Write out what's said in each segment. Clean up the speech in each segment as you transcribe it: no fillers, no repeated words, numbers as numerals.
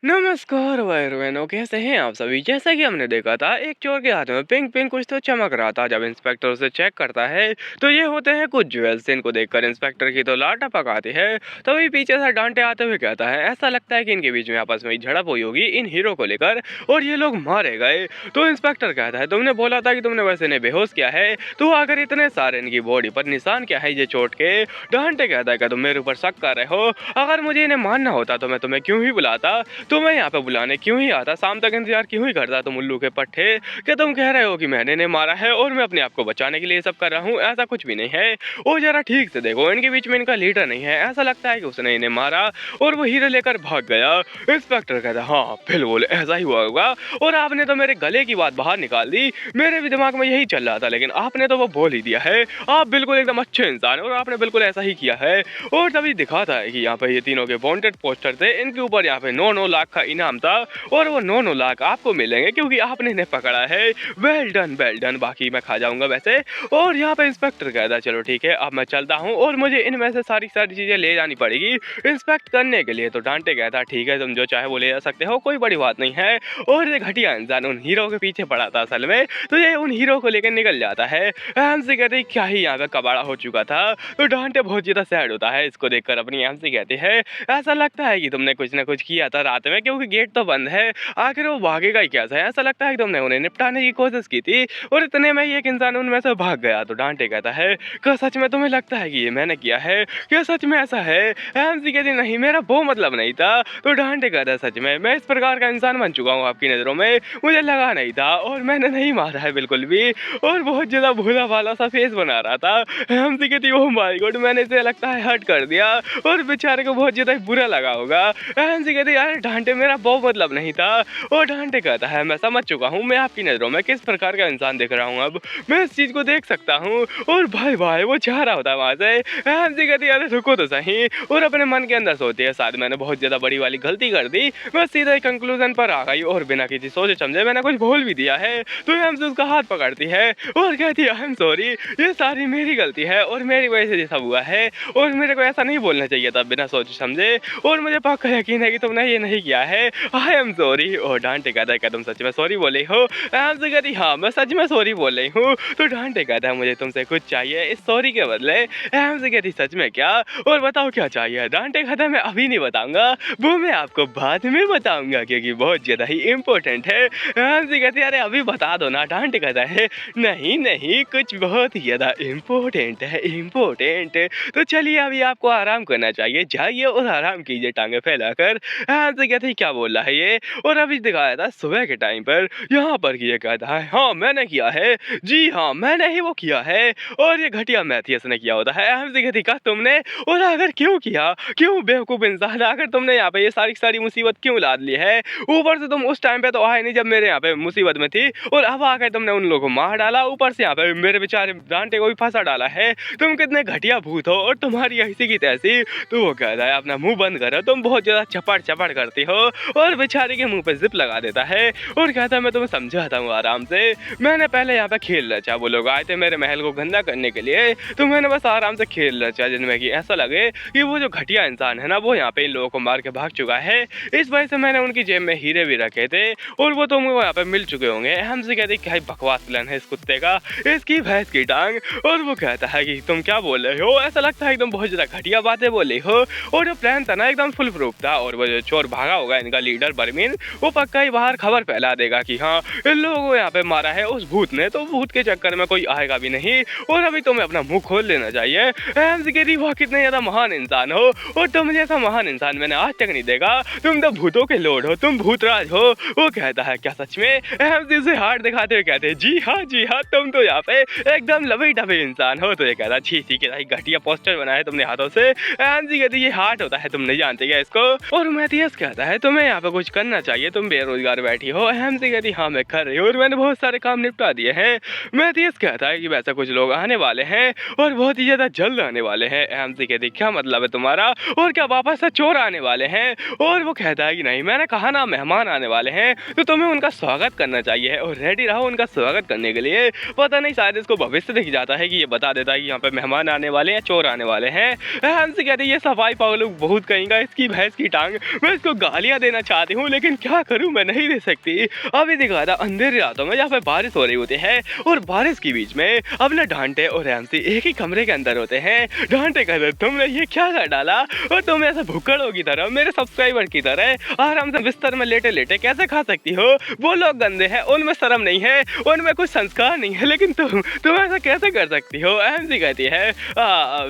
नमस्कार भाई बहनों, कैसे हैं आप सभी। जैसा कि हमने देखा था, एक चोर के हाथ में पिंक पिंक कुछ तो चमक रहा था। जब इंस्पेक्टर उसे चेक करता है तो ये होते हैं कुछ ज्वेल्स। इनको देखकर इंस्पेक्टर की तो लार टपक आती है। तभी पीछे से डांटे आते हुए कहता है, ऐसा लगता है कि इनके बीच में आपस में झड़प हुई होगी इन हीरो को लेकर और ये लोग मारे गए। तो इंस्पेक्टर कहता है, तुमने बोला था कि तुमने वैसे इन्हें बेहोश किया है, तो आकर इतने सारे इनकी बॉडी पर निशान क्या है ये चोट के। डांटे कहता है, क्या तुम मेरे ऊपर शक कर रहे हो? अगर मुझे इन्हें मानना होता तो मैं तुम्हें क्यों ही बुलाता, तो मैं यहाँ पे बुलाने क्यों ही आता, शाम तक इंतजार क्यों ही करता तुम उल्लू के पट्टे। क्या तुम कह रहे हो कि मैंने इन्हें मारा है और मैं अपने आप को बचाने के लिए सब कर रहा हूँ? ऐसा कुछ भी नहीं है। और जरा ठीक से देखो, इनके बीच में इनका लीडर नहीं है। ऐसा लगता है कि उसने इन्हें मारा और वो हीरो लेकर भाग गया। इंस्पेक्टर कहता है, हाँ बिल्कुल ऐसा ही हुआ होगा। और आपने तो मेरे गले की बात बाहर निकाल दी। मेरे भी दिमाग में यही चल रहा था, लेकिन आपने तो वो बोल ही दिया है। आप बिल्कुल एकदम अच्छे इंसान हो और आपने बिल्कुल ऐसा ही किया है। और तभी दिखाता है कि यहाँ पे ये तीनों के वांटेड पोस्टर थे। इनके ऊपर यहाँ पे 9-9 लाख का इनाम था और वो 9-9 लाख आपको मिलेंगे क्योंकि आपने इन्हें पकड़ा है। वेल डन, बाकी मैं खा जाऊंगा वैसे। और यहाँ पे इंस्पेक्टर कहता है, चलो ठीक है अब मैं चलता हूँ और मुझे इनमें से सारी चीजें ले जानी पड़ेगी इंस्पेक्ट करने के लिए। तो डांटे कहता है, ठीक है तुम जो चाहे वो ले जा सकते हो, कोई बड़ी बात नहीं है। और ये घटिया इंसान उन हीरो के पीछे पड़ा था असल में, तो ये उन हीरो को लेकर निकल जाता है। एमसी कहते हैं, क्या ही यहाँ पे कबाड़ा हो चुका था। तो डांटे बहुत ज्यादा सैड होता है इसको देखकर। अपनी एमसी कहती है, ऐसा लगता है कि तुमने कुछ ना कुछ किया था रात में, क्योंकि गेट तो बंद है, आखिर वो भागेगा ही कैसे? ऐसा लगता है कि तुमने उन्हें निपटाने की कोशिश की थी और इतने में एक इंसान उनमें से भाग गया। तो डांटे कहता है, क्या सच में तुम्हें लगता है कि ये मैंने किया है? क्या सच में ऐसा है? एमसी कहती, नहीं मेरा वो मतलब नहीं था। तो डांटे कहता है, सच में मैं इस प्रकार का इंसान बन चुका हूँ आपकी नजरों में, मुझे लगा नहीं था और मैंने नहीं मारा है बिल्कुल भी। और बहुत ज्यादा भोला भाला सा फेस बना रहा था। एमसी कहती, ओह माय गॉड, मैंने इसे लगता है हर्ट कर दिया और बेचारे को बहुत ज्यादा बुरा लगा होगा। एमसी कहती, यार डांटे मेरा वो मतलब नहीं था। और डांटे कहता है, मैं समझ चुका हूँ मैं आपकी नजरों में किस प्रकार का इंसान दिख रहा हूँ, अब मैं इस चीज को देख सकता हूँ। और भाई भाई वो जा रहा होता है वहां से। एमसी कहती, अरे रुको तो सही। और अपने मन के अंदर सोचती है, शायद मैंने बहुत ज्यादा बड़ी वाली गलती कर दी, मैं सीधे कंक्लूजन पर आ गई और बिना किसी सोचे समझे मैंने कुछ बोल भी दिया है। तो एमसी उसका हाथ पकड़ती है और कहती है, आई एम सॉरी, ये सारी मेरी गलती है और मेरी वजह से ये सब हुआ है और मेरे को ऐसा नहीं बोलना चाहिए था बिना सोचे समझे, और मुझे पक्का यकीन है कि तुमने ये नहीं किया है। I am sorry. और डांटे कहता है, क्या तुम सच में सॉरी बोले हो? एमसी कहती, हाँ मैं सच में सॉरी बोल रही हूँ। तो डांटे कहता है, मुझे तुमसे कुछ चाहिए इस सॉरी के बदले। एमसी कहती, सच में क्या? और बताओ क्या चाहिए? डांटे कहता है, मैं अभी नहीं बताऊंगा, वो मैं आपको बाद में बताऊंगा क्योंकि बहुत ज्यादा ही इम्पोर्टेंट है। एमसी कहती है, अरे अभी बता दो ना। डांटे कहता है, नहीं नहीं कुछ बहुत ज्यादा इम्पोर्टेंट है, इम्पोर्टेंट। तो चलिए अभी आपको आराम करना चाहिए, जाइए और आराम कीजिए टांगे फैलाकर। एमसी कहती है, क्या बोल रहा है ये? और अभी दिखाया था सुबह के टाइम पर यहाँ पर ये कहता है, हाँ मैंने किया है, जी हाँ मैंने ही वो किया है और ये घटिया मैथियस ने किया होता है। एमसी कहती, कहा तुमने? और अगर क्यों किया, क्यों बेवकूफ इंसान, अगर तुमने यहाँ पे ये सारी मुसीबत क्यों लाद ली है? ऊपर से तुम उस टाइम पे तो आए नहीं जब मेरे यहाँ पे मुसीबत में थी, और अब आकर तुमने उन लोगों को मार डाला, ऊपर से यहाँ पे मेरे बेचारे डांटे को भी फंसा डाला है। तुम कितने घटिया भूत हो और तुम्हारी ऐसी की तैसी। तो वो कहता है, अपना मुंह बंद करो, तुम बहुत ज्यादा चपड़ चपड़ करती हो। और बेचारे के मुंह पे जिप लगा देता है और कहता है, मैं तुम्हें समझाता हूँ आराम से, मैंने पहले यहाँ पे खेल रचा, वो लोग आए थे मेरे महल को गंदा करने के लिए, तो मैंने बस आराम से खेल रचा जिनमें कि ऐसा लगे कि वो जो घटिया इंसान है ना वो यहाँ पे इन लोगों को मार के भाग चुका है। इस वजह से मैंने उनकी जेब में हीरे भी रखे थे और वो तुमको यहाँ पे मिल चुके होंगे। हमसे कहते, क्या बकवास प्लान है इस कुत्ते का, इसकी भैंस की टांग। और वो कहता है कि तुम क्या बोल रहे हो, ऐसा लगता है एकदम बहुत ज्यादा घटिया बातें बोल रही हो। और जो प्लान था ना एकदम फुल प्रूफ था, और वो जो चोर भागा होगा इनका लीडर बर्मिन, वो पक्का ही बाहर खबर फैला देगा कि हाँ इन लोगों को यहाँ पे मारा है उस भूत ने, तो भूत के चक्कर में कोई आएगा भी नहीं और अभी तुम्हें अपना मुंह खोल लेना चाहिए। एमसी कहती, वाह कितने ज्यादा महान इंसान हो और तुम जैसा महान इंसान मैंने आज तक नहीं देखा, तुम तो भूतों के लॉर्ड हो, तुम भूतराज हो। वो कहता है, क्या सच में? एमसी से हाथ दिखाते हुए कहते हैं, जी हाँ तुम तो यहाँ पे एकदम लबे टबे इंसान हो। तो ये कहता है, छी ठीक है, घटिया पोस्टर बनाया है तुमने हाथों से। एमसी कहती, ये हार्ट होता है, तुम नहीं जानते क्या इसको? और मैथियस कहता है, तुम्हें यहाँ पे कुछ करना चाहिए, तुम बेरोजगार बैठी हो। एमसी कहती, हाँ मैं कर रही हूँ और मैंने बहुत सारे काम निपटा दिए हैं। मैथियस कहता है कि वैसे कुछ लोग आने वाले हैं और बहुत ही ज्यादा जल्द आने वाले हैं। एमसी कहती, क्या मतलब है तुम्हारा, और क्या वापस से चोर आने वाले हैं? और वो कहता है कि नहीं, मैंने कहा ना मेहमान आने वाले हैं तो तुम्हें उनका स्वागत करना चाहिए और रेडी रहो उनका स्वागत करने के लिए। पता नहीं शायद इसको भविष्य दिख जाता है कि ये बता देता है कि यहाँ पे मेहमान आने वाले हैं, चोर आने वाले हैं। एमसी कहती है, ये सफाई पागल बहुत कहेंगा, इसकी भैंस की टांग, मैं इसको गालियाँ देना चाहती हूँ, लेकिन क्या करूँ, मैं नहीं दे सकती। अभी दिखा था अंधेरी रातों में जहाँ पे बारिश हो रही होती है और बारिश के बीच में अपने डांटे और एमसी एक ही कमरे के अंदर होते हैं। डांटे कहते तुमने ये क्या कर डाला और तुम ऐसे भुक्कड़ों की तरह मेरे सब्सक्राइबर की तरह आराम से बिस्तर में लेटे लेटे कैसे खा सकती हो? वो लोग गंदे हैं, उनमें शर्म नहीं है, उनमें कुछ संस्कार नहीं है, लेकिन तुम ऐसा कैसे कर सकती हो? एमसी कहती है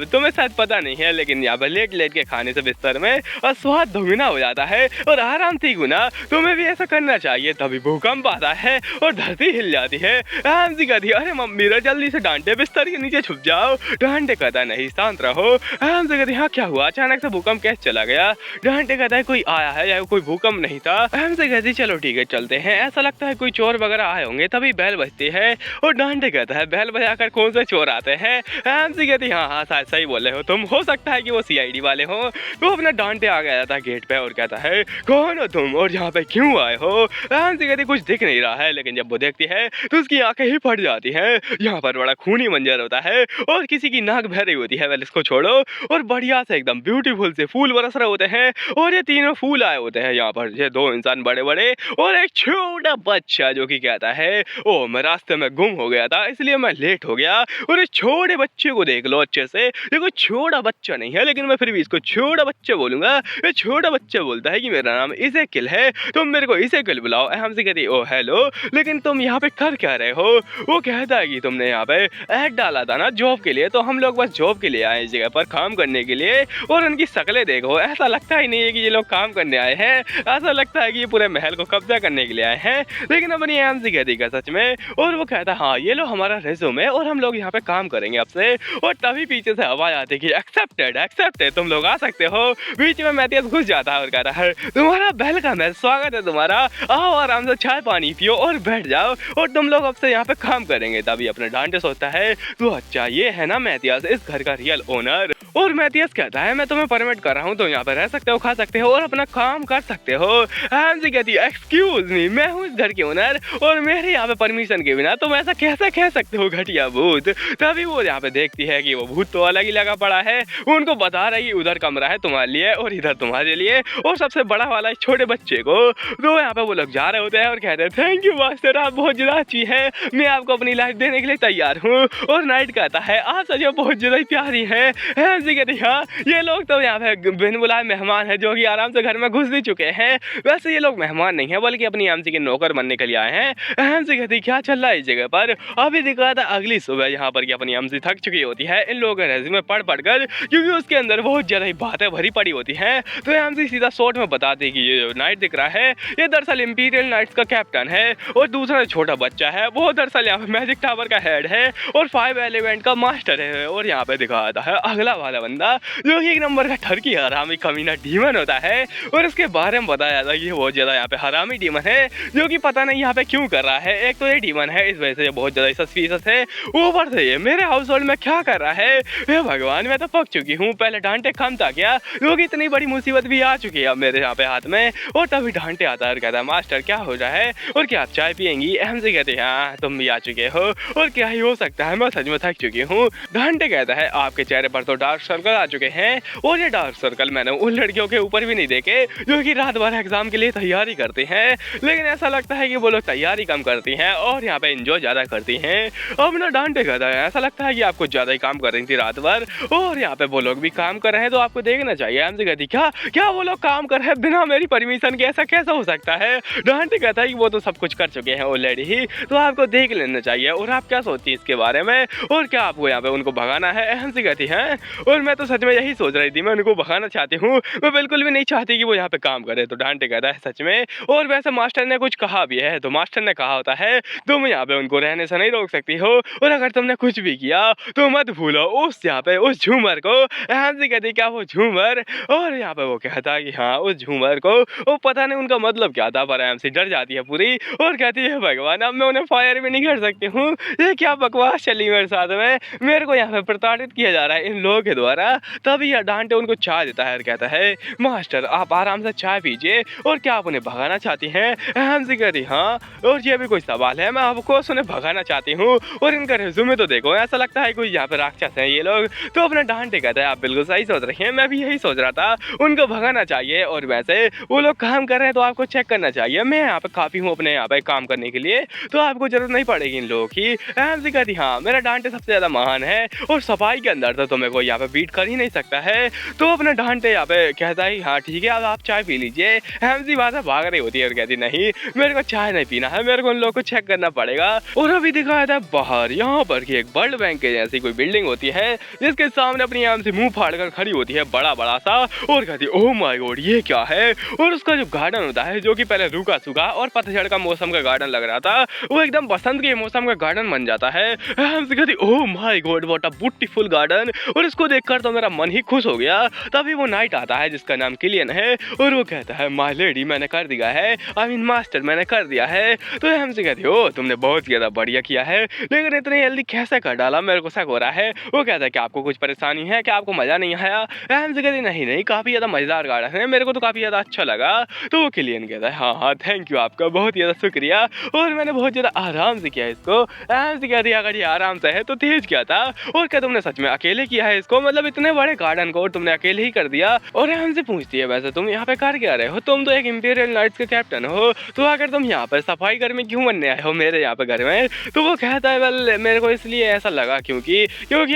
तुम्हें शायद पता नहीं है, लेकिन यहाँ पर लेट लेट के खाने से बिस्तर में स्वाद दोगुना हो जाता है और आराम 3 गुना। तुम्हें भी ऐसा करना चाहिए, तभी भूकंप आता है और धरती हिल जाती है। एमसी कहती है अरे मम्मी रे जल्दी से डांटे बिस्तर के नीचे छुप जाओ। डांटे कहता है नहीं शांत रहो। एमसी कहती है हाँ क्या हुआ, अचानक से भूकंप कैसे चला गया? डांटे कहता है कोई आया है या कोई भूकंप नहीं था। एमसी कहती चलो ठीक है चलते हैं, ऐसा लगता है कोई चोर वगैरह आए होंगे तभी बेल बजती है। और डांटे कहता है बेल बजाकर कौन से चोर आते हैं? एमसी कहती हाँ हाँ शायद सही बोले हो तुम, हो सकता है कि वो सीआईडी वाले हो। तो अपना डांटे आ गया था गेट पे और कहता है कौन हो तुम और यहाँ पे क्यों आए हो? एमसी कहती कुछ दिख नहीं रहा है, लेकिन जब वो देखती है तो उसकी आंखें ही फट जाती हैं। यहाँ पर बड़ा खूनी मंजर होता है और किसी की नाक बह रही होती है। वेल इसको छोड़ो, और बढ़िया से एकदम ब्यूटीफुल से फूल बरस रहे होते हैं और ये तीनों फूल आए होते हैं यहाँ पर, ये 2 इंसान बड़े बड़े और एक छोटा बच्चा जो कि कहता है ओ मैं रास्ते में गुम हो गया था इसलिए मैं लेट हो गया। और इस छोटे बच्चे को देख लो अच्छे से, ये कोई छोटा बच्चा नहीं है, लेकिन मैं फिर भी इसको छोटा बच्चा बोलूंगा। ये छोटा बच्चा बोलता है कि मेरा नाम इज़ेकिएल है, तुम मेरे को इज़ेकिएल बुलाओ। हमसे कहती ओ हेलो, लेकिन तुम यहाँ पे कर क्या रहे हो? वो कहता है कि तुमने यहाँ पे ऐड डाला था ना जॉब के लिए, तो हम लोग बस जॉब के लिए आए इस जगह पर काम करने के लिए। और उनकी शक्लें देखो, ऐसा लगता ही नहीं है कि ये लोग काम करने आए हैं, ऐसा लगता है कि ये पूरे महल को कब्जा करने के लिए आए हैं। लेकिन अपनी एमसी कहती है सच में, और वो कहता है हाँ ये लो हमारा रेज्यूमे और हम लोग यहाँ पे काम करेंगे आपसे। और तभी पीछे से आवाज आती है कि एक्सेप्टेड एक्सेप्टेड, तुम लोग आ सकते हो। बीच में मैथियस घुस जाता है और कहता है तुम्हारा वेलकम है, स्वागत है तुम्हारा, आओ आराम से चाय पानी पियो और बैठ जाओ और तुम लोग अब से यहाँ पे काम करेंगे। तभी अपने डांटे सोचता है तो अच्छा ये है ना मैथियस इस घर का रियल ओनर। और मैथियस कहता है मैं तुम्हें परमिट कर रहा हूँ, तो यहाँ पे रह सकते हो, खा सकते हो और अपना काम कर सकते हो। एमसी कहती है एक्सक्यूज मी, मैं हूँ इस घर के ओनर और मेरे यहाँ पे परमिशन के बिना तुम ऐसा कैसे कह सकते हो घटिया भूत। तभी वो यहाँ पे देखती है कि वो भूत तो अलग ही लगा पड़ा है, उनको बता रही है उधर कमरा है तुम्हारे लिए और इधर तुम्हारे लिए और सबसे बड़ा वाला छोटे बच्चे को। तो यहाँ पे वो लोग जा रहे होते हैं और कहते हैं थैंक यू मास्टर, आप बहुत ज़्यादा अच्छी है, मैं आपको अपनी लाइफ देने के लिए तैयार हूँ। और नाइट कहता है आप सच में बहुत ज़्यादा प्यारी है। एमसी कहती है हाँ ये लोग तो यहाँ पे बिन बुलाए मेहमान है जो कि आराम से घर में घुस भी चुके हैं। वैसे ये लोग मेहमान नहीं है बल्कि अपनी एमसी के नौकर बनने के लिए आए हैं। एमसी कहती क्या चल रहा है इस जगह पर? अभी दिख रहा था अगली सुबह यहाँ पर कि अपनी एमसी थक चुकी होती है इन लोगों के रेज़्यूमे पढ़ कर, क्योंकि उसके अंदर बहुत ज़्यादा ही बातें भरी पड़ी होती हैं। तो एमसी सीधा शॉर्ट में बताती है कि ये जो नाइट दिख रहा है ये दरअसल इंपीरियल नाइट्स का कैप्टन है और दूसरा छोटा बच्चा है वो दरअसल यहाँ पे मैजिक टावर का हेड है और 5 एलिमेंट का मास्टर है। और यहाँ पे दिखाता है अगला वाला बंदा जो कि 1 नंबर का ठरकी हरामी कमीना डीमन होता है और इसके बारे में बताया जाता है कि बहुत ज़्यादा यहाँ पे हरामी डीमन है जो कि पता नहीं यहाँ पे क्यों कर रहा है। एक तो ये डीमन है इस वजह से ये बहुत ज़्यादा सस्पिशियस है, ऊपर से ये मेरे हाउस होल्ड में क्या कर रहा है? हे भगवान मैं तो पक चुकी हूँ, पहले डांटे कम था क्या, क्योंकि इतनी बड़ी मुसीबत भी आ चुकी है अब मेरे यहाँ पे हाथ में। और तभी डांटे आता है और कहता है मास्टर क्या हो रहा है और क्या आप चाय पियेंगी? एमसी कहते हैं हाँ तुम भी आ चुके हो और क्या ही हो सकता है, मैं सच में थक चुकी हूँ। डांटे कहता है आपके चेहरे पर तो डार्क सर्कल आ चुके हैं और ये डार्क सर्कल मैंने उन लड़कियों के ऊपर भी नहीं देखे जो कि रात भर एग्जाम के लिए तैयारी करती हैं, लेकिन ऐसा लगता है कि वो लोग तैयारी कम करती हैं और यहाँ पे एंजॉय ज़्यादा करती हैं। अब ना डांटे कहता है ऐसा लगता है कि आप कुछ ज़्यादा ही काम कर रही थी रात भर और यहाँ पे वो लोग भी काम कर रहे हैं तो आपको देखना चाहिए। एमसी कहती क्या वो लोग काम कर रहे हैं बिना मेरी परमिशन के, ऐसा कैसा हो सकता है? डांटे कहता है कि वो तो सब कुछ कर चुके हैं ऑलरेडी ही, तो आपको देख लेना चाहिए। और आप क्या सोचती हैं इसके बारे में और क्या आपको यहाँ पे उनको भगाना है? एमसी कहती है और मैं तो सच में यही सोच रही थी, मैं उनको भगाना चाहती हूँ, मैं बिल्कुल भी नहीं चाहती कि वो यहाँ पे काम करे। तो डांटे कहता है सच में, और वैसे मास्टर ने कुछ कहा भी है, तो मास्टर ने कहा होता है तुम यहाँ पे उनको रहने से नहीं रोक सकती हो और अगर तुमने कुछ भी किया तो मत भूलो उस यहाँ पे उस झूमर को। एमसी कहती क्या वो झूमर? और यहाँ पे वो कहता है कि हाँ उस झूमर को, वो पता नहीं उनका मतलब क्या था, पर एमसी डर जाती है पूरी और कहती है भगवान अब मैं उन्हें फायर भी नहीं कर सकती हूँ, ये क्या बकवास चली मेरे साथ में, मेरे को यहाँ पे प्रताड़ित किया जा रहा है इन लोगों के द्वारा। तभी डांटे उनको चाय देता है और कहता है मास्टर आप आराम से चाय पीजिए और क्या आप उन्हें भगाना चाहती हैं? हैम्सी कहती हाँ, और ये भी कोई सवाल है, मैं आपको उन्हें भगाना चाहती हूँ और इनका रिज्यूमे तो देखो, ऐसा लगता है कोई यहाँ पे राक्षस है ये लोग। तो अपना डांटे कहता है आप बिल्कुल सही सोच रही हैं, मैं भी यही सोच रहा था, उनको भगाना चाहिए और वैसे वो लोग काम कर रहे हैं तो आपको चेक करना चाहिए, मैं यहाँ पे काफ़ी हूँ अपने यहाँ पे काम करने के लिए, तो आपको जरूरत नहीं पड़ेगी इन लोगों की। हैम्सी कहती हाँ, मेरा डांटे सबसे ज़्यादा महान है और सफाई के अंदर तो तुम्हें कोई यहाँ पे बीट कर ही नहीं सकता है। तो अपना डांटे यहाँ पे कहता है हाँ ठीक है, अब आप चाय पी लीजिए। हैम्सी वहाँ से भाग रही होती है और कहती नहीं, मेरे को चाय नहीं पीना है, मेरे को उन लोगों को चेक करना पड़ेगा। और अभी दिखाया था बाहर यहाँ पर कि एक वर्ल्ड बैंक के जैसी कोई बिल्डिंग होती है जिसके सामने अपनी आम से मुंह फाड़ कर खड़ी होती है बड़ा बड़ा सा और कहती है ओह माय गॉड ये क्या है। और उसका जो गार्डन होता है जो कि पहले रूखा सूखा और पतझड़ का मौसम का गार्डन लग रहा था, वो एकदम बसंत के मौसम का गार्डन बन जाता है। हमसे कहती oh my God what a beautiful garden, और इसको देखकर तो मेरा मन ही खुश हो गया। तभी वो नाइट आता है जिसका नाम किलियन है और वो कहता है माय लेडी मैंने कर दिया है, आई मीन मास्टर मैंने कर दिया है। तो हमसे कहती हो तुमने बहुत ज़्यादा बढ़िया किया है, लेकिन इतनी जल्दी कैसे कर डाला, मेरे को शक हो रहा है। वो कहता है कि आपको कुछ परेशानी है, क्या आपको मज़ा नहीं आया? हमसे कहती नहीं नहीं, काफ़ी ज़्यादा मज़ेदार गार्डन है, मेरे को तो काफ़ी ज़्यादा अच्छा लगा। तो वो किलियन कहता है हाँ हाँ थैंक यू आपका, बहुत ज़्यादा शुक्रिया, और मैंने बहुत ज़्यादा आराम से किया इसको। हमसे कहती अगर ये आराम से है तो तेज किया था, और क्या तुमने सच में अकेले किया है इसको, मतलब इतने बड़े गार्डन को तुमने अकेले ही कर दिया? और हमसे पूछती है वैसे तुम यहाँ पे कर क्या रहे हो, तुम तो एक इंपीरियल नाइट्स के कैप्टन हो, तो अगर तुम यहाँ पर सफाई कर्मी क्यों बनने आए हो मेरे यहाँ पे घर में? तो वो कहता है वेल मेरे को इसलिए ऐसा लगा क्योंकि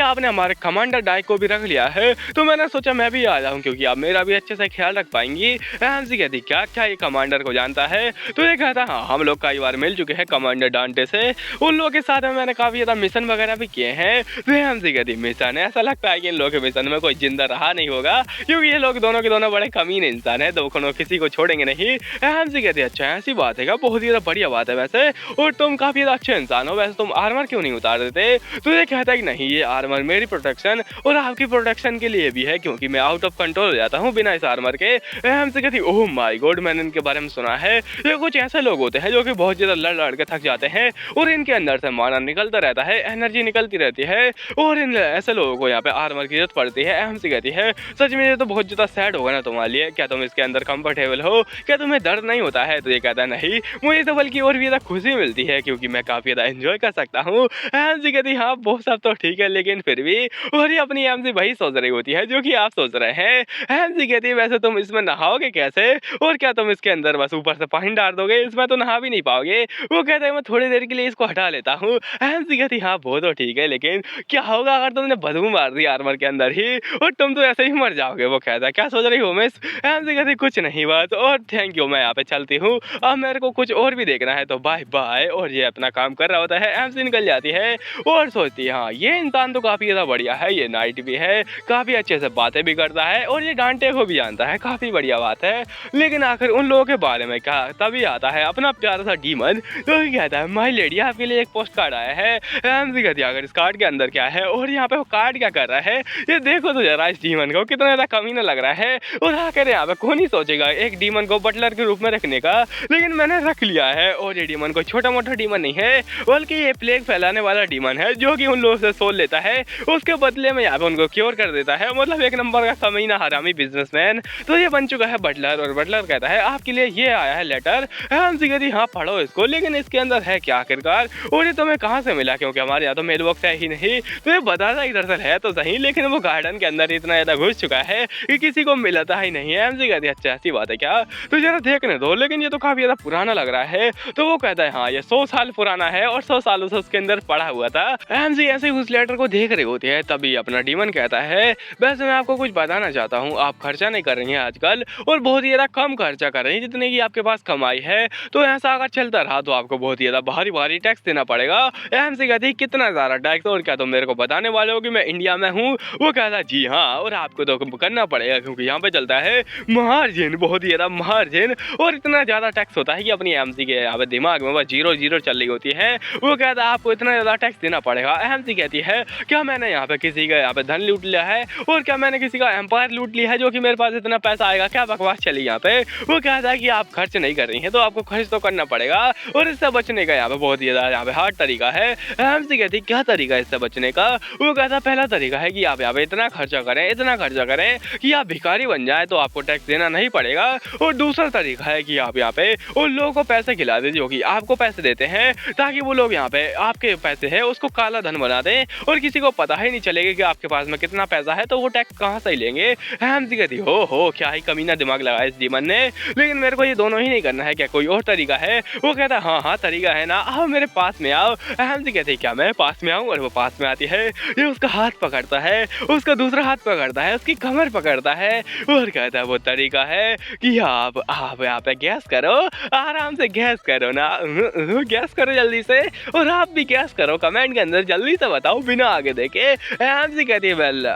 आपने हमारे कमांडर डाइक को भी रख लिया है, तो मैंने सोचा मैं भी आ जाऊँ क्योंकि आप मेरा भी अच्छे से ख्याल रख पाएंगी। हमसे कहती क्या क्या ये कमांडर को जानता है? तो ये कहता हाँ हम लोग कई बार मिल चुके हैं कमांडर डांटे से, उन लोगों के साथ में मैंने काफ़ी ज़्यादा मिशन वगैरह भी किए हैं। तो हमसे कहती मिशन है, ऐसा लगता है कि इन लोगों के मिशन में कोई जिंदा रहा नहीं होगा क्योंकि ये लोग दोनों के दोनों बड़े कमीने इंसान है, तो किसी को छोड़ेंगे नहीं। हमसे कहती अच्छा ऐसी बात है क्या, बहुत ही ज़्यादा बढ़िया बात है वैसे, और तुम काफ़ी ज़्यादा अच्छे इंसान हो, वैसे तुम आर्मर क्यों नहीं उतार देते? तो ये कहता है कि नहीं ये आर्मर मेरी प्रोटेक्शन और आपकी प्रोटेक्शन के लिए भी है क्योंकि मैं आउट ऑफ कंट्रोल हो जाता हूँ बिना इस आर्मर के। हमसे कहती ओह माय गॉड मैंने इनके बारे में सुना है, ये कुछ ऐसे लोग होते हैं जो कि बहुत ज़्यादा लड़ के थक जाते हैं और इनके अंदर से माना निकलता रहता है, एनर्जी निकलती रहती है, और इन ऐसे लोगों को यहाँ पे आर्मर की जरूरत पड़ती है। हमसे कहती है सच में ये तो बहुत ज़्यादा सैड होगा ना तुम्हारे लिए, क्या तुम इसके अंदर कंफर्टेबल हो, क्या तुम्हें दर्द नहीं होता है? तो ये कहता है नहीं, मुझे तो बल्कि और भी ज़्यादा खुशी मिलती है क्योंकि मैं काफ़ी ज़्यादा एंजॉय कर सकता हूँ। हमसे कहती हाँ वो सब तो ठीक है लेकिन फिर भी, और ये अपनी हमसे वही सोच रही होती है जो कि आप सोच रहे हैं। हमसे कहती है वैसे तुम इसमें नहाओगे कैसे, और क्या तुम इसके अंदर बस ऊपर से पानी डाल दोगे, इसमें तो नहा भी नहीं पाओगे? वो कहता है मैं थोड़ी देर के लिए इसको हटा लेता हूँ। हमसे कहती हाँ वो तो ठीक है लेकिन क्या होगा अगर तुमने बदबू मार दी आर्मर के अंदर ही और तुम तो ऐसे ही मर जाओगे? वो कहता है क्या सोच रही हो मिस? हमसे कहती कुछ नहीं बात, और थैंक यू मैं यहाँ पे चलती हूँ, अब मेरे को कुछ और भी देखना है तो बाय बाय। और ये अपना काम कर रहा होता है, हमसे निकल जाती है और सोचती है हाँ ये इंसान तो काफ़ी ज़्यादा बढ़िया है, ये नाइट भी है, काफ़ी अच्छे से बातें भी करता है और ये डांटे को भी जानता है, काफ़ी बढ़िया बात है। लेकिन आखिर उन लोगों के बारे में क्या, तभी आता है अपना प्यारा सा डीमन, तो कहता है माय लेडी आपके लिए एक पोस्ट कार्ड आया है। हमसे कहती है अगर इस कार्ड के अंदर क्या है, और यहाँ पे वो कार्ड क्या कर रहा है, ये देखो तो जरा इस डीमन को कितना ज़्यादा कमीना लग रहा है। और आखिर यहाँ पे कौन ही सोचेगा एक डीमन को बटलर के रूप में रखने का, लेकिन मैंने रख लिया है। और ये डीमन कोई छोटा मोटा डीमन नहीं है बल्कि ये प्लेग फैलाने वाला डीमन है जो कि उन लोगों से सोल लेता है, उसके बदले में यहाँ पे उनको क्योर कर देता है, मतलब एक नंबर का कमीना हरामी बिजनेसमैन। तो ये बन चुका है बटलर, और बटलर कहता है आपके लिए ये आया है लेटर। हमसे कहती हाँ पढ़ो इसको, लेकिन इसके अंदर है क्या आखिरकार, और ये तुम्हें कहाँ से मिला, क्योंकि हमारे यहाँ तो मेल बॉक्स है ही नहीं। तो ये बताता ही दरअसल है तो सही, लेकिन वो गार्डन के अंदर इतना ज़्यादा घुस चुका है कि किसी को मिलता ही नहीं है। हमसे कहती है अच्छा ऐसी बात है क्या, तो जरा देखने दो, लेकिन ये तो काफ़ी ज़्यादा पुराना लग रहा है। तो वो कहता है हाँ ये 100 साल पुराना है और 100 सालों से उसके अंदर पड़ा हुआ था। हमसे ऐसे उस लेटर को देख रही होती है, तभी अपना डीमन कहता है वैसे मैं आपको कुछ बताना चाहता हूँ, आप खर्चा नहीं कर रही हैं आजकल और बहुत ही ज़्यादा कम खर्चा कर रही हैं जितने की आपके पास कमाई है, तो ऐसा अगर चलता रहा तो आपको बहुत ही ज़्यादा भारी भारी टैक्स देना पड़ेगा। हमसे कहती है कितना ज़्यादा टैक्स, और क्या तुम मेरे को बताने वाले हो कि मैं इंडिया में हूँ? वो कहता है जी हाँ, और आपको तो करना पड़ेगा क्योंकि यहाँ पे चलता है मार्जिन, बहुत ही ज़्यादा मार्जिन, और इतना ज़्यादा टैक्स होता है कि अपनी एमसी के यहाँ पे दिमाग में बस 0 चल रही होती है। वो कहता है आपको इतना ज़्यादा टैक्स देना पड़ेगा। एमसी कहती है क्या मैंने यहाँ पे किसी का यहाँ पे धन लूट लिया है, और क्या मैंने किसी का एम्पायर लूट लिया है जो कि मेरे पास इतना पैसा आएगा, क्या बकवास चली यहाँ पे? वो कहता है कि आप खर्च नहीं कर रही हैं तो आपको खर्च तो करना पड़ेगा, और इससे बचने का यहाँ पे बहुत ही ज़्यादा यहाँ पे हार्ड तरीका है। एमसी कहती क्या तरीका है इससे बचने का? वो कहता है पहला तरीका है कि आप यहाँ पे इतना खर्चा करें कि आप भिखारी बन जाए तो आपको टैक्स देना नहीं पड़ेगा। और दूसरा तरीका है कि आप यहाँ पे उन लोगों को पैसे खिला दें जो कि आपको पैसे देते हैं, ताकि वो लोग यहाँ पे आपके पैसे है उसको काला धन बना दें और किसी को पता ही नहीं चलेगा कि आपके पास में कितना पैसा है, तो वो टैक्स कहाँ से लेंगे। हम सी कहती हो क्या ही कमीना दिमाग लगाया इस डीमन ने, लेकिन मेरे को ये दोनों ही नहीं करना है, क्या कोई और तरीका है। वो कहता है हाँ तरीका है ना, आओ मेरे पास में आओ। हम सी कहती क्या मैं पास में आऊँ, और वो पास में आती है, ये उसका हाथ पकड़ता है, उसका दूसरा हाथ पकड़ता है, उसकी कमर पकड़ता है और कहता है वो तरीका है कि आप यहाँ पे गैस करो, आराम से गैस करो ना, गैस करो जल्दी से, और आप भी गैस करो कमेंट के अंदर जल्दी से बताओ बिना आगे देखे। हम सी कहती है वेल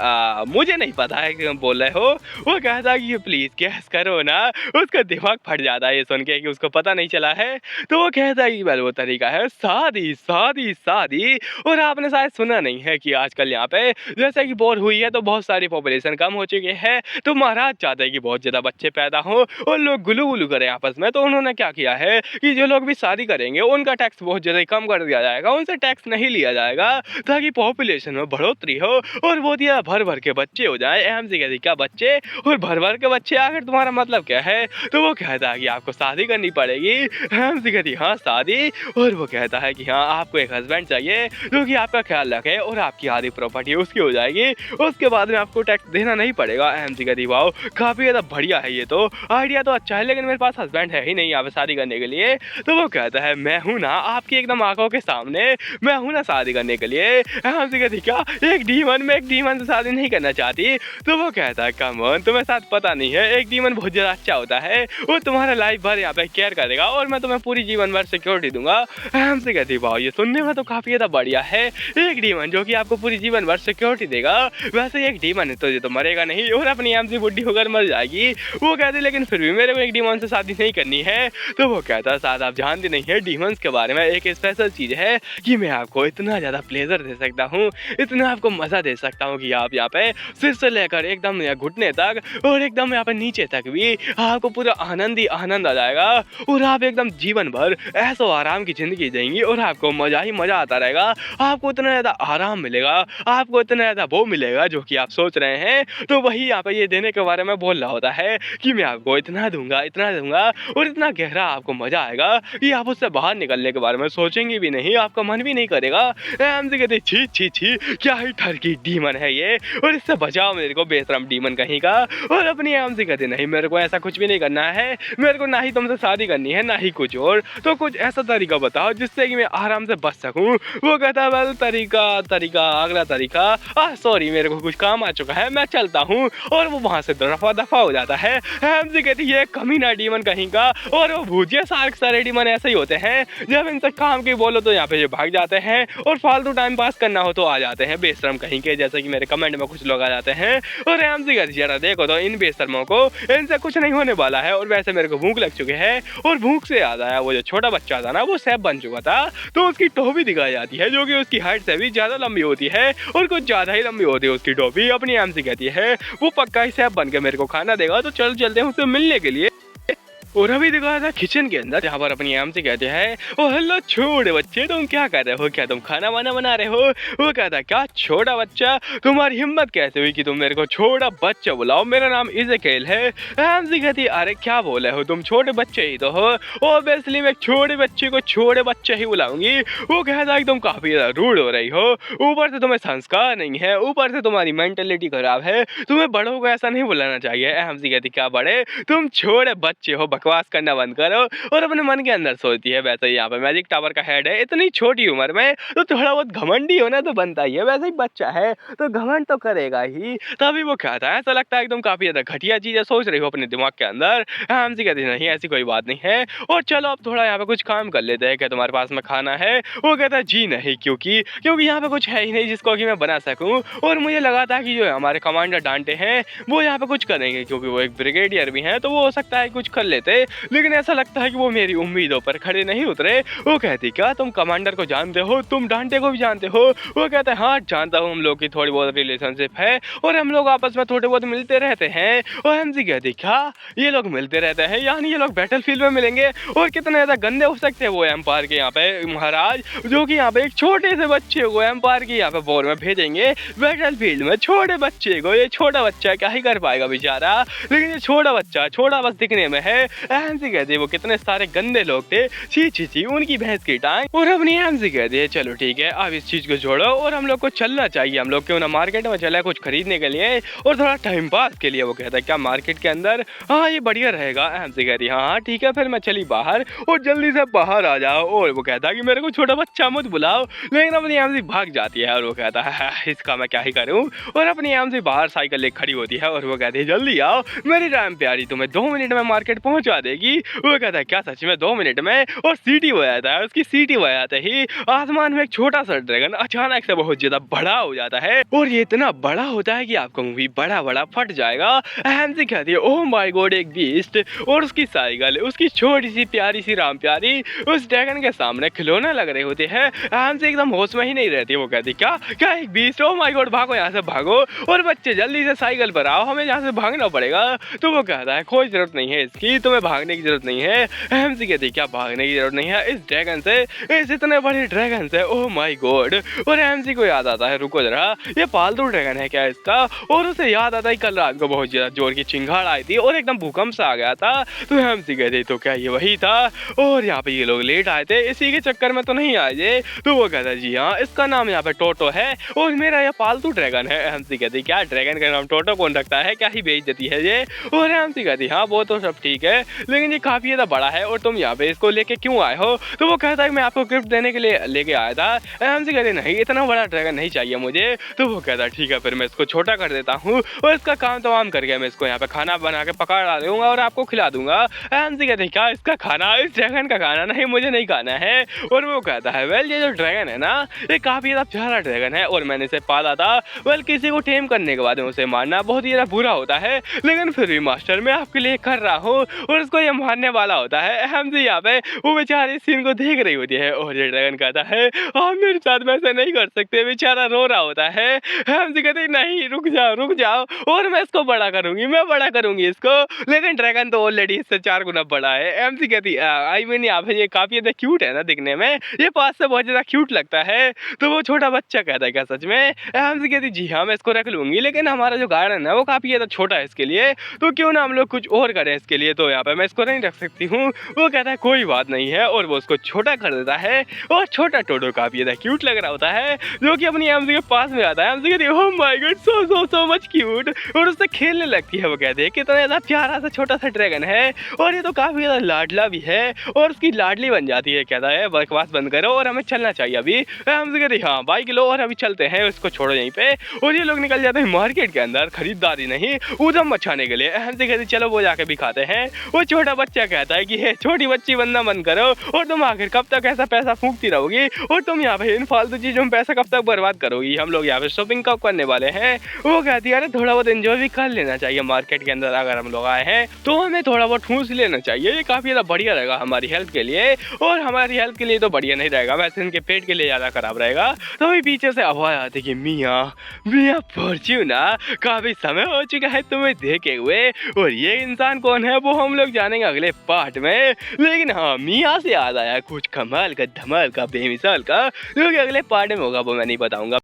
मुझे नहीं पता है कि तुम बोल रहे हो। वो कहता है कि प्लीज गैस करो ना, उसका दिमाग फट जाता है ये सुन के कि उसको पता नहीं चला है। तो वो कहता है कि वेल वो तरीका है शादी शादी शादी। और आपने शायद सुना नहीं है कि आजकल यहाँ पे जैसे कि बोर हुई है तो बहुत सारी पॉपुलेशन कम हो चुकी है, तो महाराज चाहते हैं कि बहुत ज़्यादा बच्चे पैदा हो और लोग गुलू गुलू करें आपस में। तो उन्होंने क्या किया है कि जो लोग भी शादी करेंगे उनका टैक्स बहुत ज़्यादा कम कर दिया जाएगा, उनसे टैक्स नहीं लिया जाएगा, ताकि पॉपुलेशन में बढ़ोतरी हो और वो दिया भर भर के बच्चे हो जाए। अहम सी कहती क्या बच्चे और भर भर के बच्चे, आखिर तुम्हारा मतलब क्या है। तो वो कहता है कि आपको शादी करनी पड़ेगी। अहम सी कहती हाँ शादी, और वो कहता है कि हाँ आपको एक हस्बैंड चाहिए जो कि आपका ख्याल रखे और आपकी आधी प्रॉपर्टी उसकी हो जाएगी, उसके बाद में आपको टैक्स देना नहीं पड़ेगा। अहम सी कहती वाओ काफ़ी ज़्यादा बढ़िया है, ये तो आइडिया तो अच्छा है, लेकिन मेरे पास हस्बैंड है ही नहीं यहाँ पे शादी करने के लिए। तो वो कहता है मैं हूँ ना आपकी एकदम आंखों के सामने, मैं हूँ ना शादी करने के लिए। अहम सी कहती क्या एक डीमन में एक डीमन से शादी नहीं करना चाहती। तो वो कहता है कम ऑन तुम्हें साथ पता नहीं है, एक डीमन बहुत ज़्यादा अच्छा होता है, वो तुम्हारा लाइफ भर यहाँ पे केयर करेगा और मैं तुम्हें पूरी जीवन भर सिक्योरिटी दूंगा। अहम सी कहती वाओ ये सुनने में तो काफ़ी ज़्यादा बढ़िया है, एक डीमन जो कि आपको पूरी जीवन भर सिक्योरिटी देगा। वैसे एक डीमन है तो ये तो मरेगा नहीं और अपनी आम से बुढ़ी होकर मर जाएगी। वो कहती लेकिन फिर भी मेरे को एक डीमन से शादी नहीं करनी है। तो वो कहता है शायद आप जानते नहीं है डीमंस के बारे में एक स्पेशल चीज़ है कि मैं आपको इतना ज़्यादा प्लेजर दे सकता हूँ, इतना आपको मज़ा दे सकता हूँ कि आप यहाँ पे सिर से लेकर एकदम घुटने तक और एकदम यहाँ पे नीचे तक भी आपको पूरा आनंद ही आनंद आ जाएगा और आप एकदम जीवन भर ऐसो आराम की ज़िंदगी देंगी और आपको मज़ा ही मज़ा आता रहेगा। आपको इतना ज़्यादा आराम मिलेगा, आपको इतना ज़्यादा वो मिलेगा जो कि आप सोच रहे हैं। तो वही यहाँ पे ये देने के बारे में बोल रहा होता है कि मैं आपको इतना दूंगा और इतना गहरा आपको मज़ा आएगा कि आप उससे बाहर निकलने के बारे में सोचेंगे भी नहीं, आपका मन भी नहीं करेगा। हमसे कहते छी छी छी क्या ही ठरकी डीमन है ये, और इससे बचाओ मेरे को बेशरम डीमन कहीं का। और अपनी आम से कहते नहीं मेरे को ऐसा कुछ भी नहीं करना है, मेरे को ना ही तुमसे शादी करनी है ना ही कुछ और, तो कुछ ऐसा तरीका बताओ जिससे कि मैं आराम से बच सकूं। वो कहता है वेल तरीका अगला तरीका सॉरी मेरे को कुछ काम आ चुका है मैं चलता हूँ, और वो वहाँ से दफा हो जाता है। हम से कहती है कमीना डीमन कहीं का। और वो भूजिया सारे डीमन ऐसे ही होते हैं, जब इनसे काम की बोलो तो यहाँ पे जो भाग जाते हैं और फालतू टाइम पास करना हो तो आ जाते हैं बेशरम कहीं के, जैसे कि मेरे कमेंट में कुछ लोग आ जाते हैं। और हम से कहती जरा देखो तो इन बेशरमों को इनसे कुछ नहीं होने वाला है। और वैसे मेरे को भूख लग चुकी है, और भूख से याद आया वो जो छोटा बच्चा था ना वो शेफ बन चुका था, तो उसकी टोपी दिखाई जाती है जो कि उसकी हाइट से भी ज़्यादा लंबी होती है और कुछ ज़्यादा ही लंबी होती है उसकी टोपी। अपनी आम से कहती है वो पक्का ही शेफ बन के मेरे को खाना देगा, तो चलते हैं उससे मिलने के लिए। और अभी दिखाया था किचन के अंदर, जहाँ पर अपनी आम से कहते हैं ओ हेलो छोटे बच्चे तुम क्या कर रहे हो, क्या तुम खाना वाना बना रहे हो। वो कहता क्या छोटा बच्चा तुम्हारी हिम्मत कैसे हुई कि तुम मेरे को छोटा बच्चा बुलाओ, मेरा नाम इज़ेकेल है। आम से कहती अरे क्या बोले हो तुम छोटे बच्चे ही तो हो, ऑब्वियसली मैं छोटे बच्चे को छोटे बच्चे ही बुलाऊंगी। वो कहता है तुम काफ़ी ज़्यादा रूड हो रही हो, ऊपर से तुम्हें संस्कार नहीं है, ऊपर से तुम्हारी मेंटेलिटी खराब है, तुम्हें बड़ों को ऐसा नहीं बुलाना चाहिए। अहम सी कहती क्या बड़े तुम छोटे बच्चे हो, बकवास करना बंद करो। और अपने मन के अंदर सोचती है वैसे यहाँ पे मैजिक टावर का हेड है, इतनी छोटी उम्र में तो थोड़ा बहुत घमंडी होना तो बनता ही है, वैसे ही बच्चा है तो घमंड तो करेगा ही। तभी वो कहता है ऐसा लगता है एकदम काफी ज्यादा घटिया चीजें सोच रही हो अपने दिमाग के अंदर। हमसे कहती नहीं ऐसी कोई बात नहीं है, और चलो अब थोड़ा यहाँ पे कुछ काम कर लेते हैं, क्या तुम्हारे पास में खाना है। वो कहता है जी नहीं, क्योंकि यहाँ पे कुछ है ही नहीं जिसको कि मैं बना सकूं, और मुझे लगा था कि जो हमारे कमांडर डांटे हैं वो यहाँ पे कुछ करेंगे, क्योंकि वो एक ब्रिगेडियर भी हैं तो वो हो सकता है कुछ कर लेते थे, लेकिन ऐसा लगता है कि वो मेरी उम्मीदों पर खड़े नहीं उतरे। वो कहती क्या तुम कमांडर को जानते हो, तुम डांटे को भी जानते हो? वो कहते हैं हाँ जानता हूँ, हम लोग की थोड़ी बहुत रिलेशनशिप है और हम लोग आपस में थोड़े बहुत मिलते रहते हैं। और एमसी कहती क्या ये लोग मिलते रहते हैं, यानी ये लोग बैटलफील्ड में मिलेंगे? और कितने ज़्यादा गंदे हो सकते हैं वो एम्पायर के यहाँ पे महाराज, जो कि यहाँ पे एक छोटे से बच्चे को एम्पायर के यहाँ पे वॉर में भेजेंगे बैटलफील्ड में। छोटे बच्चे को, ये छोटा बच्चा क्या ही कर पाएगा बेचारा, लेकिन ये छोटा बच्चा छोटा बस दिखने में है। एमसी कहती है वो कितने सारे गंदे लोग थे, छी छी छी उनकी भैंस की टांग। और अपनी एमसी कहती है चलो ठीक है अब इस चीज को छोड़ो और हम लोग को चलना चाहिए, हम लोग क्यों ना मार्केट में चले कुछ खरीदने के लिए और थोड़ा टाइम पास के लिए। वो कहता है क्या मार्केट के अंदर? हाँ ये बढ़िया रहेगा। एमसी कहती है हाँ ठीक है, फिर मैं चली बाहर और जल्दी से बाहर आ जाओ। और वो कहता है कि मेरे को छोटा बच्चा मत बुलाओ, लेकिन अपनी एमसी भाग जाती है और वो कहता है इसका मैं क्या ही करूँ। और अपनी एमसी बाहर साइकिल लेकर खड़ी होती है और वो कहती है जल्दी आओ मेरी राम प्यारी, तुम्हें 2 मिनट में मार्केट पहुंचा देगी। वो कहता है क्या सच में 2 मिनट में? और सीटी हो जाता है, उसकी सीटी हो जाते ही आसमान में एक छोटा सा ड्रैगन अचानक से बहुत ज्यादा बड़ा हो जाता है और ये इतना बड़ा होता है कि आपका मूवी बड़ा बड़ा फट जाएगा। एमसी कहती है ओह माय गॉड एक बीस्ट, और उसकी साइकिल उसकी छोटी सी प्यारी सी राम प्यारी उस ड्रैगन के सामने खिलौने लग रहे होते हैं। एमसी एकदम होश में ही नहीं रहती, वो कहती क्या क्या एक बीस्ट, ओह माय गॉड भागो यहाँ से भागो, और बच्चे जल्दी से साइकिल पर आओ हमें यहाँ से भागना पड़ेगा। तो वो कहता है कोई जरूरत नहीं है इसकी, तुम्हें भागने की जरूरत नहीं है। एमसी कहती क्या भागने की जरूरत नहीं है इस ड्रैगन से, इस इतने बड़े ड्रैगन से, ओह माय गॉड। और एमसी को याद आता है रुको जरा ये पालतू ड्रैगन है क्या इसका, और उसे याद आता है कल रात को बहुत ज्यादा जोर की चिंगाड़ आई थी और एकदम भूकंप सा आ गया था। तो एमसी कहती तो क्या ये वही था, और यहाँ पे ये लोग लेट आए थे इसी के चक्कर में तो नहीं आए थे। तो वो कहता है जी हाँ इसका नाम यहाँ पे टोटो है और मेरा ये पालतू ड्रैगन है। एमसी कहती क्या ड्रैगन का नाम टोटो कौन रखता है, क्या ही बेइज्जती है ये। और एमसी कहती हाँ वो तो सब ठीक है, लेकिन ये काफी ज्यादा बड़ा है और तुम यहाँ पे इसको लेके क्यों आए हो? तो वो कहता है मैं आपको गिफ्ट देने के लिए लेके आया था। एमसी कहती नहीं इतना बड़ा ड्रैगन नहीं चाहिए मुझे। तो वो कहता है ठीक है फिर मैं इसको छोटा कर देता हूँ और इसका काम तमाम करके मैं इसको यहाँ पे खाना बना के पका डाल दूंगा और आपको खिला दूंगा। एमसी कहते हैं क्या इसका खाना, इस ड्रैगन का खाना? नहीं मुझे नहीं खाना है। और वो कहता है वेल ये जो ड्रैगन है ना ये काफी ज्यादा प्यारा ड्रैगन है और मैंने इसे पाला था। वेल किसी को टेम करने के बाद उसे मारना बहुत ही ज्यादा बुरा होता है, लेकिन फिर भी मास्टर मैं आपके लिए कर रहा हूँ और उसको ये मारने वाला होता है। एमसी यहाँ पे वो बेचारी सीन को देख रही होती है और ये ड्रैगन कहता है आप मेरे साथ में ऐसा नहीं कर सकते, बेचारा रो रहा होता है। एमसी कहती नहीं रुक जाओ और मैं इसको बड़ा करूंगी, मैं बड़ा करूंगी इसको, लेकिन ड्रैगन तो ऑलरेडी इससे 4 गुना बड़ा है। एमसी कहती आई मीन यहाँ पे ये काफी ज्यादा क्यूट है ना दिखने में, ये पास से बहुत ज्यादा क्यूट लगता है। तो वो छोटा बच्चा कहता है क्या सच में? एमसी कहती जी हाँ मैं इसको रख लूंगी, लेकिन हमारा जो गार्डन है वो काफी ज्यादा छोटा है इसके लिए, तो क्यों ना हम लोग कुछ और करें इसके लिए, तो यहाँ पे मैं इसको नहीं रख सकती हूँ। वो कहता है कोई बात नहीं है और वो उसको छोटा कर देता है और छोटा टोटो काफी ज्यादा क्यूट लग रहा होता है जो कि अपनी एमसी के पास में आता है। एमसी कहती है oh my God so much cute और उससे खेलने लगती है। वो कहते हैं कितना ज्यादा प्यारा सा छोटा सा ड्रैगन है और ये तो काफी ज्यादा लाडला भी है और उसकी लाडली बन जाती है। कहता है बकवास बंद करो और हमें चलना चाहिए अभी। एमसी कहती हाँ बाइक लो और अभी चलते हैं, उसको छोड़ो यहीं पे। और ये लोग निकल जाते हैं मार्केट के अंदर खरीदारी नहीं उधम मचाने के लिए। एमसी कहती चलो वो जाके भी खाते हैं। वो छोटा बच्चा कहता है कि छोटी बच्ची बनना बंद करो और तुम आखिर कब तक ऐसा पैसा फूंकती रहोगी और तुम यहाँ पे इन फालतू चीजों में पैसा कब तक बर्बाद करोगी, हम लोग यहाँ पे शॉपिंग कब करने वाले हैं। वो कहती है अरे थोड़ा बहुत एंजॉय भी कर लेना चाहिए मार्केट के अंदर, अगर हम लोग आए हैं तो हमें थोड़ा बहुत ठूस लेना चाहिए, ये काफी ज्यादा बढ़िया रहेगा हमारी हेल्थ के लिए, और हमारी हेल्थ के लिए तो बढ़िया नहीं रहेगा, वैसे इनके पेट के लिए ज्यादा खराब रहेगा। तो अभी पीछे से आवाज आती कि मियाँ फॉर्च्यूना काफी समय हो चुका है तुम्हें देखे हुए, और ये इंसान कौन है वो हम लोग जानेंगे अगले पार्ट में। लेकिन हाँ मियाँ से याद आया कुछ कमाल का धमाल का बेमिसाल का, जो कि अगले पार्ट में होगा वो मैं नहीं बताऊंगा।